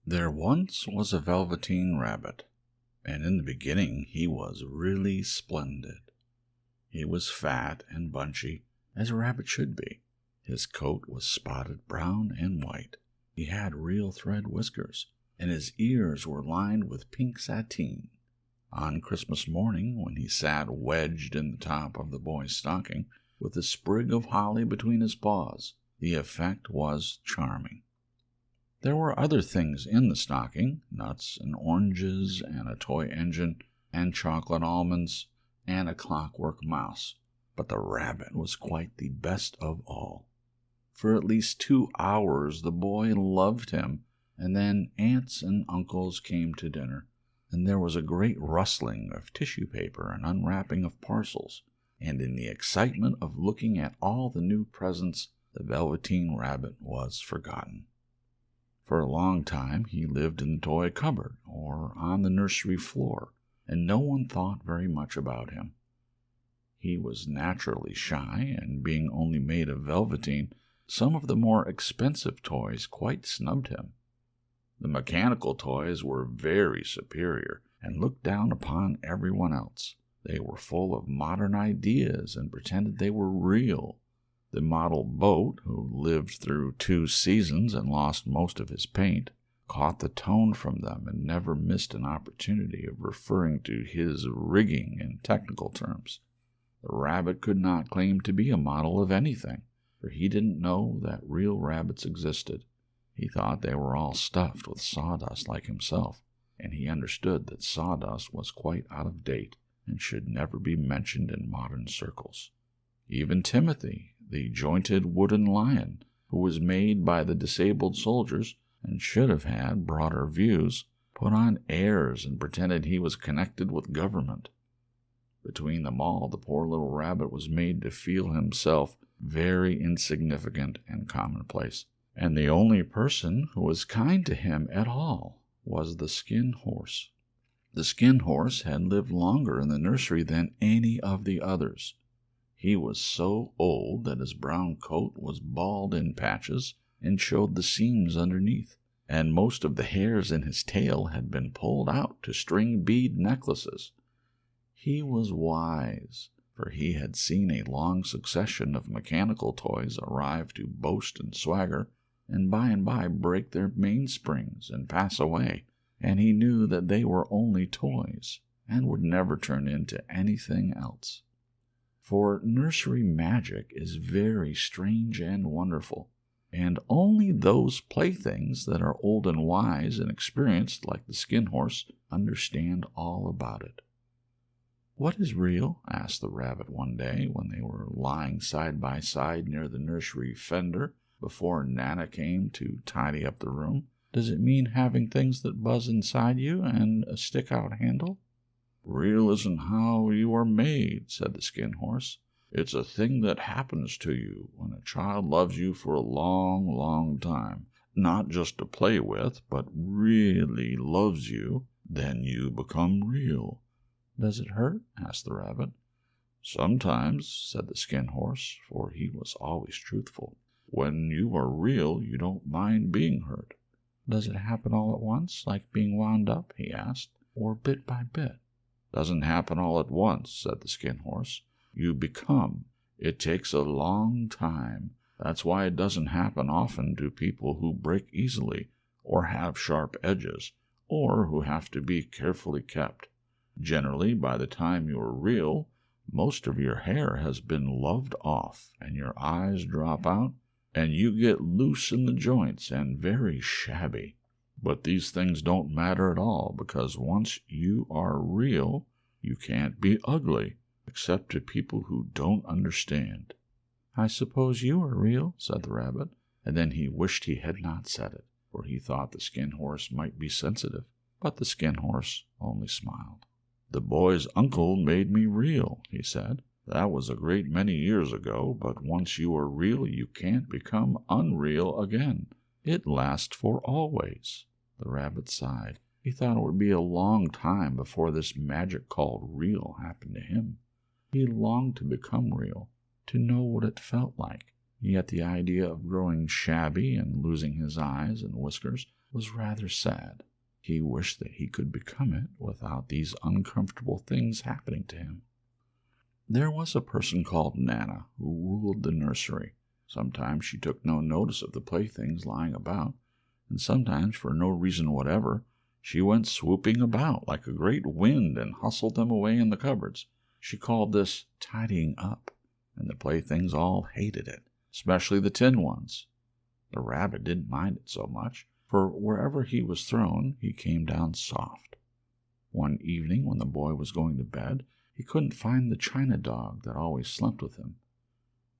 There once was a Velveteen rabbit, and in the beginning he was really splendid. He was fat and bunchy, as a rabbit should be. His coat was spotted brown and white. He had real thread whiskers, and his ears were lined with pink sateen. On Christmas morning, when he sat wedged in the top of the boy's stocking, with a sprig of holly between his paws, the effect was charming. There were other things in the stocking, nuts and oranges and a toy engine and chocolate almonds and a clockwork mouse, but the rabbit was quite the best of all. For at least 2 hours the boy loved him, and then aunts and uncles came to dinner, and there was a great rustling of tissue paper and unwrapping of parcels, and in the excitement of looking at all the new presents, the Velveteen Rabbit was forgotten. For a long time he lived in the toy cupboard or on the nursery floor, and no one thought very much about him. He was naturally shy, and being only made of velveteen, some of the more expensive toys quite snubbed him. The mechanical toys were very superior and looked down upon everyone else. They were full of modern ideas and pretended they were real. The model boat, who lived through 2 seasons and lost most of his paint, caught the tone from them and never missed an opportunity of referring to his rigging in technical terms. The rabbit could not claim to be a model of anything, for he didn't know that real rabbits existed. He thought they were all stuffed with sawdust like himself, and he understood that sawdust was quite out of date and should never be mentioned in modern circles. Even Timothy, the jointed wooden lion, who was made by the disabled soldiers and should have had broader views, put on airs and pretended he was connected with government. Between them all, the poor little rabbit was made to feel himself very insignificant and commonplace, and the only person who was kind to him at all was the Skin Horse. The Skin Horse had lived longer in the nursery than any of the others. He was so old that his brown coat was bald in patches and showed the seams underneath, and most of the hairs in his tail had been pulled out to string bead necklaces. He was wise, for he had seen a long succession of mechanical toys arrive to boast and swagger, and by break their mainsprings and pass away, and he knew that they were only toys, and would never turn into anything else. For nursery magic is very strange and wonderful, and only those playthings that are old and wise and experienced like the Skin Horse understand all about it. "What is real?" asked the rabbit one day when they were lying side by side near the nursery fender before Nana came to tidy up the room. "Does it mean having things that buzz inside you and a stick-out handle?" "Real isn't how you are made," said the Skin Horse. "It's a thing that happens to you when a child loves you for a long, long time, not just to play with, but really loves you. Then you become real." "Does it hurt?" asked the rabbit. "Sometimes," said the Skin Horse, for he was always truthful. "When you are real, you don't mind being hurt." "Does it happen all at once, like being wound up?" he asked, "or bit by bit?" "Doesn't happen all at once," said the Skin Horse. "You become. It takes a long time. That's why it doesn't happen often to people who break easily, or have sharp edges, or who have to be carefully kept. Generally, by the time you are real, most of your hair has been loved off, and your eyes drop out, and you get loose in the joints and very shabby. But these things don't matter at all, because once you are real, you can't be ugly, except to people who don't understand." "I suppose you are real," said the rabbit, and then he wished he had not said it, for he thought the Skin Horse might be sensitive, but the Skin Horse only smiled. "The boy's uncle made me real," he said. "That was a great many years ago, but once you are real, you can't become unreal again. It lasts for always." The rabbit sighed. He thought it would be a long time before this magic called real happened to him. He longed to become real, to know what it felt like, yet the idea of growing shabby and losing his eyes and whiskers was rather sad. He wished that he could become it without these uncomfortable things happening to him. There was a person called Nana who ruled the nursery. Sometimes she took no notice of the playthings lying about, and sometimes, for no reason whatever, she went swooping about like a great wind and hustled them away in the cupboards. She called this tidying up, and the playthings all hated it, especially the tin ones. The rabbit didn't mind it so much, for wherever he was thrown, he came down soft. One evening, when the boy was going to bed, he couldn't find the china dog that always slept with him.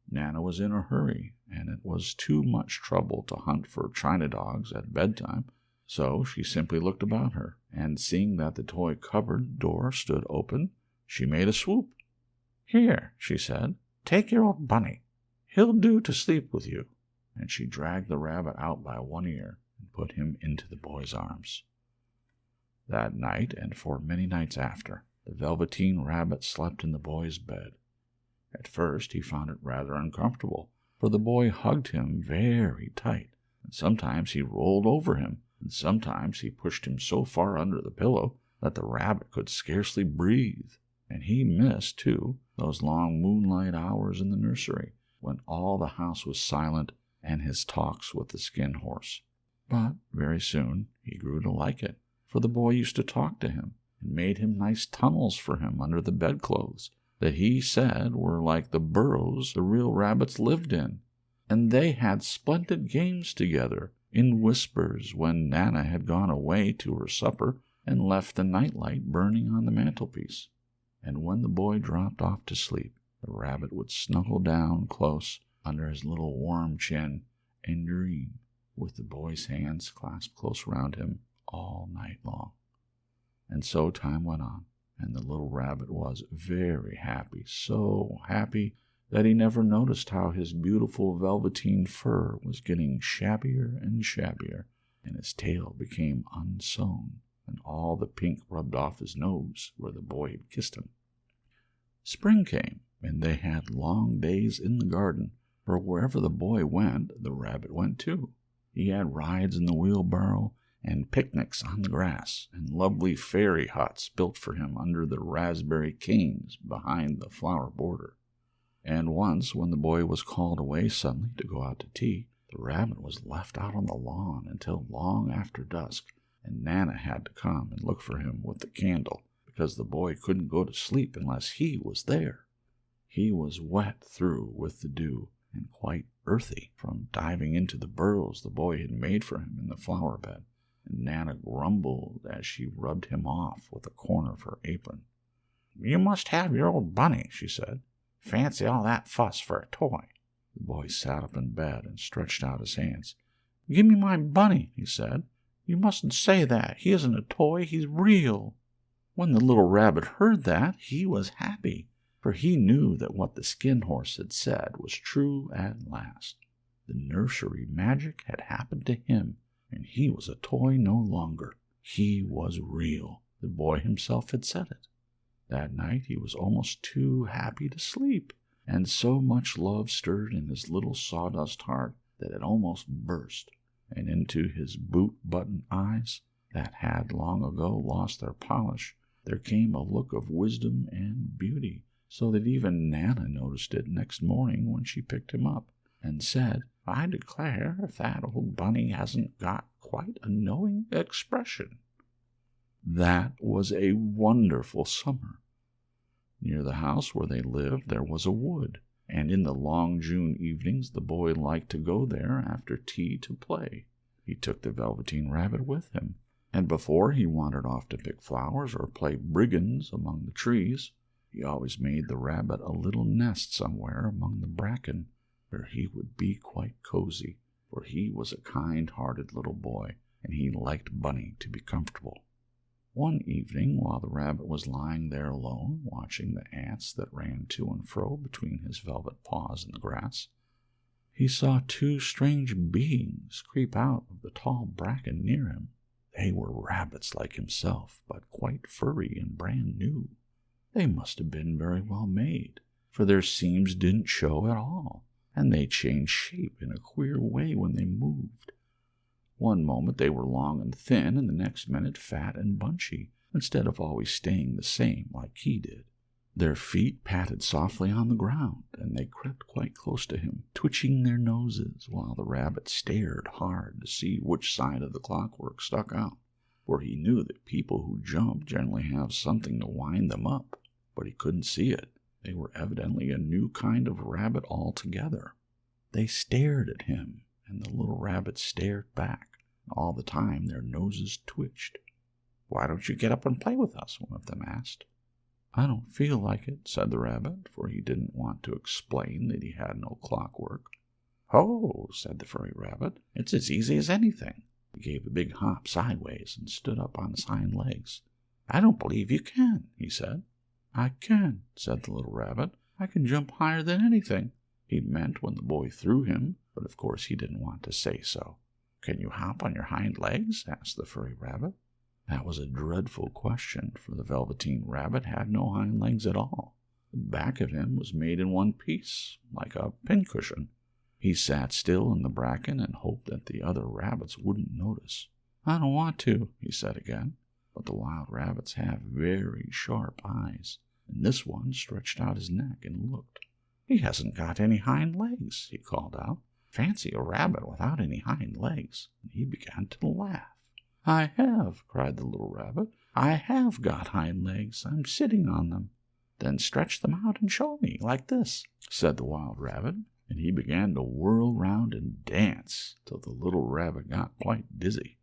Nana was in a hurry, and it was too much trouble to hunt for china dogs at bedtime, so she simply looked about her, and seeing that the toy cupboard door stood open, she made a swoop. "Here," she said, "take your old bunny. He'll do to sleep with you." And she dragged the rabbit out by one ear and put him into the boy's arms. That night, and for many nights after, the Velveteen Rabbit slept in the boy's bed. At first he found it rather uncomfortable, for the boy hugged him very tight, and sometimes he rolled over him, and sometimes he pushed him so far under the pillow that the rabbit could scarcely breathe. And he missed, too, those long moonlight hours in the nursery, when all the house was silent, and his talks with the skin horse. But very soon he grew to like it, for the boy used to talk to him, and made him nice tunnels for him under the bedclothes, that he said were like the burrows the real rabbits lived in. And they had splendid games together, in whispers, when Nana had gone away to her supper and left the nightlight burning on the mantelpiece. And when the boy dropped off to sleep, the rabbit would snuggle down close under his little warm chin and dream, with the boy's hands clasped close round him all night long. And so time went on, and the little rabbit was very happy, so happy that he never noticed how his beautiful velveteen fur was getting shabbier and shabbier, and his tail became unsewn, and all the pink rubbed off his nose where the boy had kissed him. Spring came, and they had long days in the garden, for wherever the boy went, the rabbit went too. He had rides in the wheelbarrow, and picnics on the grass, and lovely fairy huts built for him under the raspberry canes behind the flower border. And once, when the boy was called away suddenly to go out to tea, the rabbit was left out on the lawn until long after dusk, and Nana had to come and look for him with the candle, because the boy couldn't go to sleep unless he was there. He was wet through with the dew, and quite earthy from diving into the burrows the boy had made for him in the flower bed, and Nana grumbled as she rubbed him off with a corner of her apron. "You must have your old bunny," she said. "Fancy all that fuss for a toy." The boy sat up in bed and stretched out his hands. "Give me my bunny," he said. "You mustn't say that. He isn't a toy. He's real." When the little rabbit heard that, he was happy, for he knew that what the skin horse had said was true at last. The nursery magic had happened to him, and he was a toy no longer. He was real. The boy himself had said it. That night he was almost too happy to sleep, and so much love stirred in his little sawdust heart that it almost burst, and into his boot-button eyes, that had long ago lost their polish, there came a look of wisdom and beauty, so that even Nana noticed it next morning when she picked him up, and said, "I declare if that old bunny hasn't got quite a knowing expression." That was a wonderful summer. Near the house where they lived there was a wood, and in the long June evenings the boy liked to go there after tea to play. He took the Velveteen Rabbit with him, and before he wandered off to pick flowers or play brigands among the trees, he always made the rabbit a little nest somewhere among the bracken, where he would be quite cozy, for he was a kind-hearted little boy, and he liked Bunny to be comfortable. One evening, while the rabbit was lying there alone, watching the ants that ran to and fro between his velvet paws in the grass, he saw two strange beings creep out of the tall bracken near him. They were rabbits like himself, but quite furry and brand new. They must have been very well made, for their seams didn't show at all, and they changed shape in a queer way when they moved. One moment they were long and thin, and the next minute fat and bunchy, instead of always staying the same like he did. Their feet patted softly on the ground, and they crept quite close to him, twitching their noses, while the rabbit stared hard to see which side of the clockwork stuck out, for he knew that people who jump generally have something to wind them up, but he couldn't see it. They were evidently a new kind of rabbit altogether. They stared at him, and the little rabbit stared back, and all the time their noses twitched. "Why don't you get up and play with us?" one of them asked. "I don't feel like it," said the rabbit, for he didn't want to explain that he had no clockwork. "Oh," said the furry rabbit, "it's as easy as anything." He gave a big hop sideways and stood up on his hind legs. "I don't believe you can," he said. "I can," said the little rabbit. "I can jump higher than anything." He meant when the boy threw him, but of course he didn't want to say so. "Can you hop on your hind legs?" asked the furry rabbit. That was a dreadful question, for the Velveteen rabbit had no hind legs at all. The back of him was made in one piece, like a pincushion. He sat still in the bracken and hoped that the other rabbits wouldn't notice. "I don't want to," he said again, but the wild rabbits have very sharp eyes, and this one stretched out his neck and looked. "He hasn't got any hind legs," he called out. "Fancy a rabbit without any hind legs," and he began to laugh. "I have," cried the little rabbit. "I have got hind legs. I'm sitting on them." "Then stretch them out and show me, like this," said the wild rabbit, and he began to whirl round and dance till the little rabbit got quite dizzy.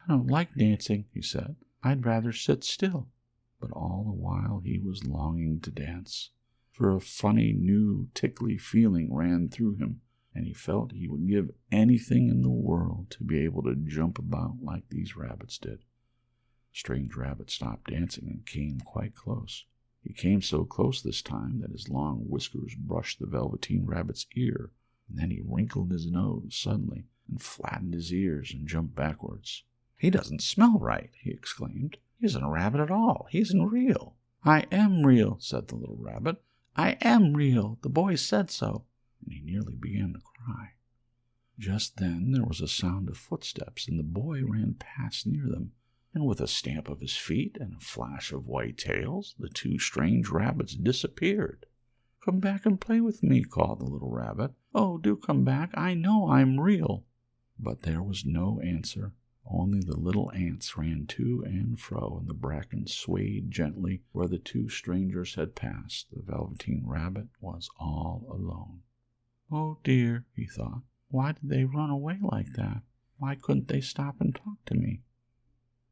"I don't like dancing," he said. "I'd rather sit still." But all the while he was longing to dance, for a funny, new, tickly feeling ran through him, and he felt he would give anything in the world to be able to jump about like these rabbits did. Strange Rabbit stopped dancing and came quite close. He came so close this time that his long whiskers brushed the Velveteen Rabbit's ear, and then he wrinkled his nose suddenly and flattened his ears and jumped backwards. "He doesn't smell right," he exclaimed. "He isn't a rabbit at all. He isn't real." "I am real," said the little rabbit. "I am real. The boy said so." And he nearly began to cry. Just then there was a sound of footsteps, and the boy ran past near them, and with a stamp of his feet and a flash of white tails, the two strange rabbits disappeared. "Come back and play with me," called the little rabbit. "Oh, do come back. I know I'm real." But there was no answer. Only the little ants ran to and fro, and the bracken swayed gently where the two strangers had passed. The Velveteen Rabbit was all alone. "Oh dear," he thought, "why did they run away like that? Why couldn't they stop and talk to me?"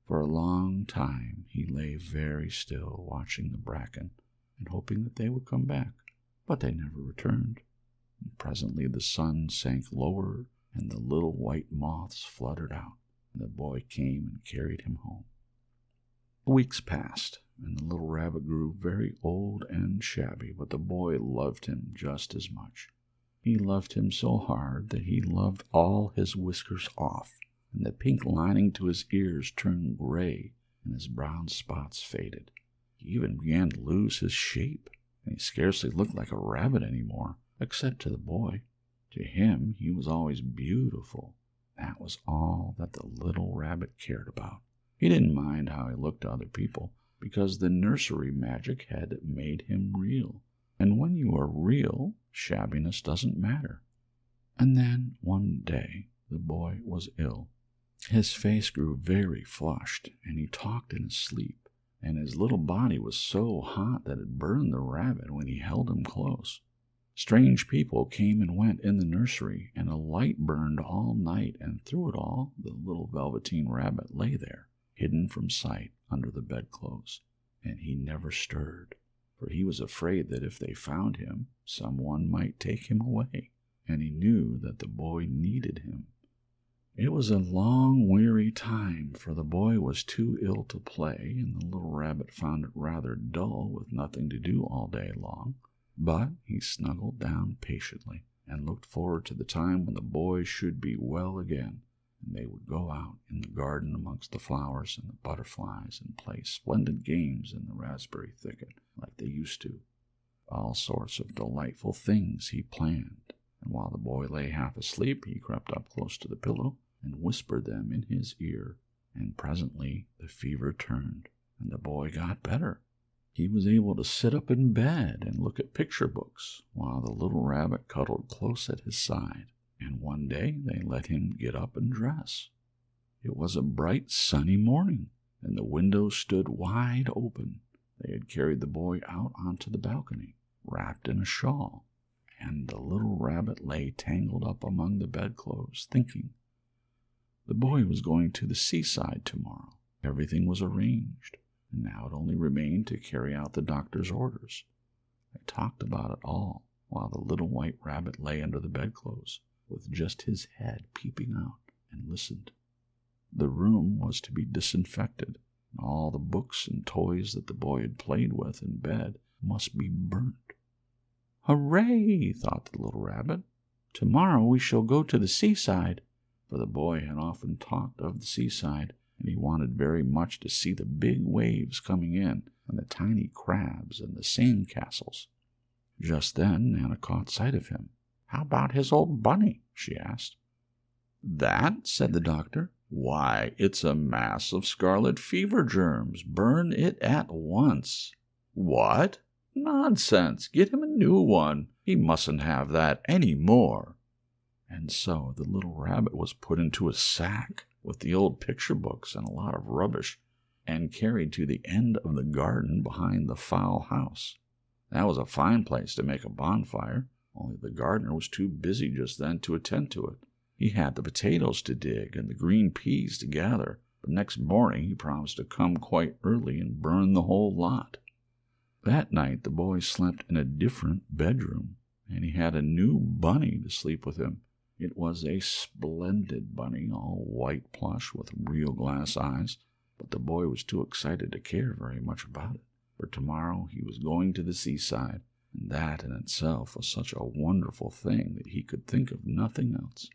For a long time he lay very still, watching the bracken and hoping that they would come back, but they never returned. And presently the sun sank lower and the little white moths fluttered out, and the boy came and carried him home. Weeks passed, and the little rabbit grew very old and shabby, but the boy loved him just as much. He loved him so hard that he loved all his whiskers off, and the pink lining to his ears turned gray, and his brown spots faded. He even began to lose his shape, and he scarcely looked like a rabbit any more, except to the boy. To him he was always beautiful. That was all that the little rabbit cared about. He didn't mind how he looked to other people, because the nursery magic had made him real. And when you are real, shabbiness doesn't matter. And then, one day, the boy was ill. His face grew very flushed, and he talked in his sleep, and his little body was so hot that it burned the rabbit when he held him close. Strange people came and went in the nursery, and a light burned all night, and through it all the little Velveteen Rabbit lay there, hidden from sight under the bedclothes, and he never stirred, for he was afraid that if they found him, someone might take him away, and he knew that the boy needed him. It was a long, weary time, for the boy was too ill to play, and the little rabbit found it rather dull with nothing to do all day long. But he snuggled down patiently and looked forward to the time when the boy should be well again, and they would go out in the garden amongst the flowers and the butterflies and play splendid games in the raspberry thicket like they used to. All sorts of delightful things he planned, and while the boy lay half asleep, he crept up close to the pillow and whispered them in his ear, and presently the fever turned, and the boy got better. He was able to sit up in bed and look at picture books, while the little rabbit cuddled close at his side, and one day they let him get up and dress. It was a bright, sunny morning, and the windows stood wide open. They had carried the boy out onto the balcony, wrapped in a shawl, and the little rabbit lay tangled up among the bedclothes, thinking. The boy was going to the seaside tomorrow. Everything was arranged, and now it only remained to carry out the doctor's orders. They talked about it all, while the little white rabbit lay under the bedclothes, with just his head peeping out, and listened. The room was to be disinfected, and all the books and toys that the boy had played with in bed must be burnt. "Hooray!" thought the little rabbit. "Tomorrow we shall go to the seaside," for the boy had often talked of the seaside, and he wanted very much to see the big waves coming in, and the tiny crabs and the sand castles. Just then Nana caught sight of him. "How about his old bunny?" she asked. "That?" said the doctor. "Why, it's a mass of scarlet fever germs. Burn it at once." "What? Nonsense! Get him a new one. He mustn't have that any more." And so the little rabbit was put into a sack with the old picture books and a lot of rubbish, and carried to the end of the garden behind the fowl house. That was a fine place to make a bonfire, only the gardener was too busy just then to attend to it. He had the potatoes to dig and the green peas to gather, but next morning he promised to come quite early and burn the whole lot. That night the boy slept in a different bedroom, and he had a new bunny to sleep with him. It was a splendid bunny, all white plush with real glass eyes, but the boy was too excited to care very much about it, for tomorrow he was going to the seaside, and that in itself was such a wonderful thing that he could think of nothing else.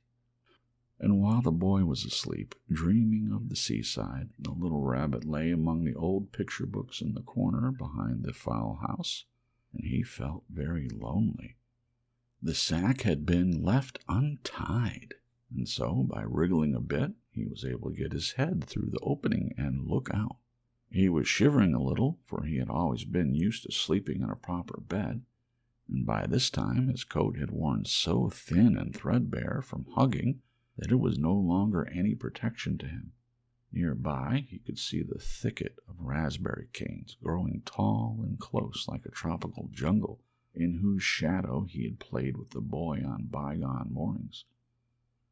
And while the boy was asleep, dreaming of the seaside, the little rabbit lay among the old picture books in the corner behind the fowl house, and he felt very lonely. The sack had been left untied, and so by wriggling a bit, he was able to get his head through the opening and look out. He was shivering a little, for he had always been used to sleeping in a proper bed, and by this time his coat had worn so thin and threadbare from hugging that it was no longer any protection to him. Nearby he could see the thicket of raspberry canes growing tall and close like a tropical jungle, in whose shadow he had played with the boy on bygone mornings.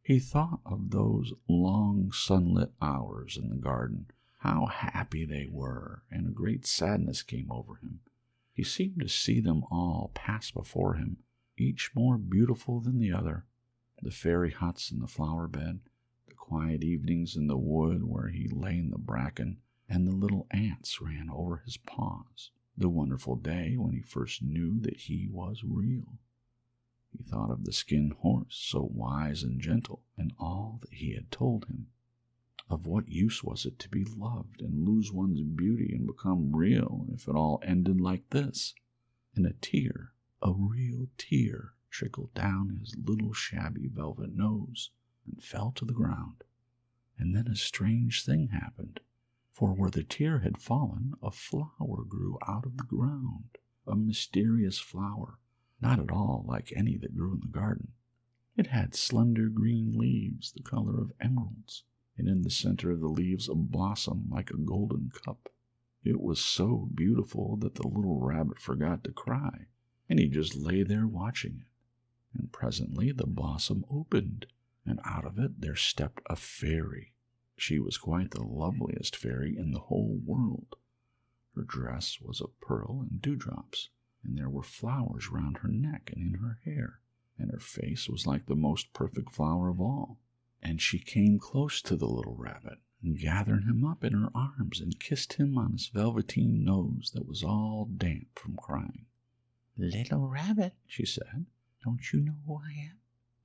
He thought of those long sunlit hours in the garden, how happy they were, and a great sadness came over him. He seemed to see them all pass before him, each more beautiful than the other. The fairy huts in the flower bed, the quiet evenings in the wood where he lay in the bracken, and the little ants ran over his paws. The wonderful day when he first knew that he was real. He thought of the skin horse, so wise and gentle, and all that he had told him. Of what use was it to be loved and lose one's beauty and become real if it all ended like this? And a tear, a real tear, trickled down his little shabby velvet nose and fell to the ground. And then a strange thing happened. For where the tear had fallen, a flower grew out of the ground, a mysterious flower, not at all like any that grew in the garden. It had slender green leaves the color of emeralds, and in the center of the leaves a blossom like a golden cup. It was so beautiful that the little rabbit forgot to cry, and he just lay there watching it. And presently the blossom opened, and out of it there stepped a fairy. She was quite the loveliest fairy in the whole world. Her dress was of pearl and dewdrops, and there were flowers round her neck and in her hair, and her face was like the most perfect flower of all. And she came close to the little rabbit, and gathered him up in her arms, and kissed him on his velveteen nose that was all damp from crying. "Little rabbit," she said, "don't you know who I am?"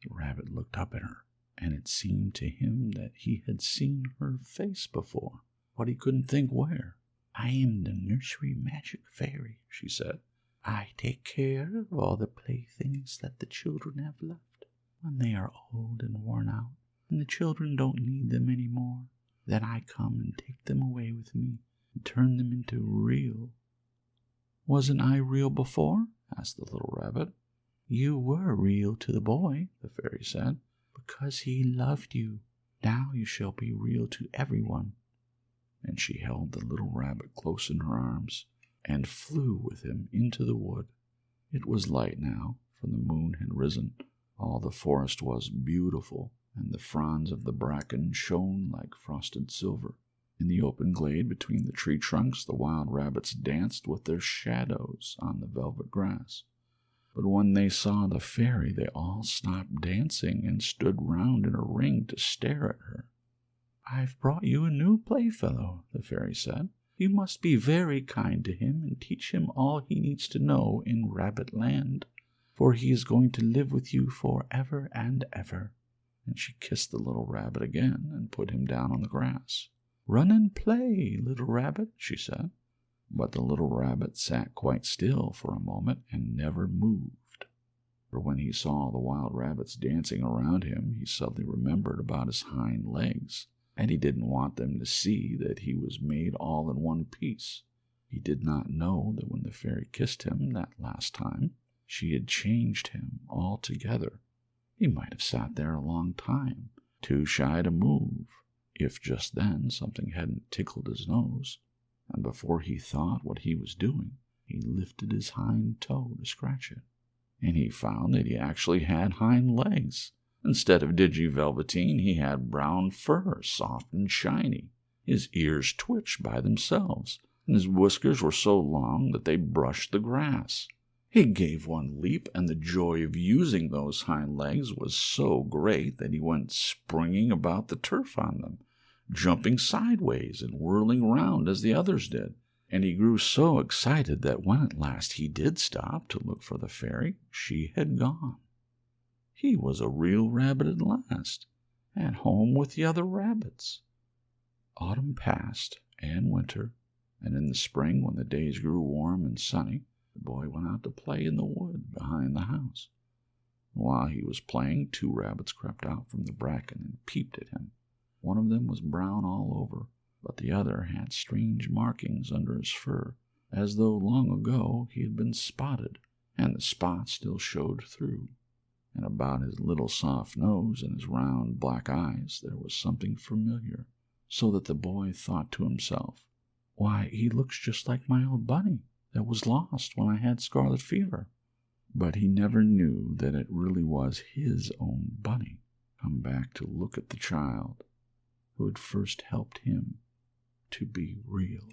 The rabbit looked up at her, and it seemed to him that he had seen her face before, but he couldn't think where. "I am the nursery magic fairy," she said. "I take care of all the playthings that the children have left. When they are old and worn out, and the children don't need them any more. Then I come and take them away with me and turn them into real." "Wasn't I real before?" asked the little rabbit. "You were real to the boy," the fairy said, "because he loved you. Now you shall be real to everyone." And she held the little rabbit close in her arms and flew with him into the wood. It was light now, for the moon had risen. All the forest was beautiful, and the fronds of the bracken shone like frosted silver. In the open glade between the tree trunks, the wild rabbits danced with their shadows on the velvet grass. But when they saw the fairy, they all stopped dancing and stood round in a ring to stare at her. "I've brought you a new playfellow," the fairy said. "You must be very kind to him and teach him all he needs to know in Rabbit Land, for he is going to live with you for ever and ever." And she kissed the little rabbit again and put him down on the grass. "Run and play, little rabbit," she said. But the little rabbit sat quite still for a moment and never moved. For when he saw the wild rabbits dancing around him, he suddenly remembered about his hind legs, and he didn't want them to see that he was made all in one piece. He did not know that when the fairy kissed him that last time, she had changed him altogether. He might have sat there a long time, too shy to move, if just then something hadn't tickled his nose, and before he thought what he was doing, he lifted his hind toe to scratch it, and he found that he actually had hind legs. Instead of dingy velveteen, he had brown fur, soft and shiny. His ears twitched by themselves, and his whiskers were so long that they brushed the grass. He gave one leap, and the joy of using those hind legs was so great that he went springing about the turf on them, jumping sideways and whirling round as the others did. And he grew so excited that when at last he did stop to look for the fairy, she had gone. He was a real rabbit at last, at home with the other rabbits. Autumn passed, and winter, and in the spring, when the days grew warm and sunny, the boy went out to play in the wood behind the house. While he was playing, 2 rabbits crept out from the bracken and peeped at him. One of them was brown all over, but the other had strange markings under his fur, as though long ago he had been spotted, and the spots still showed through. And about his little soft nose and his round black eyes there was something familiar, so that the boy thought to himself, "Why, he looks just like my old bunny that was lost when I had scarlet fever." But he never knew that it really was his own bunny, come back to look at the child who had first helped him to be real.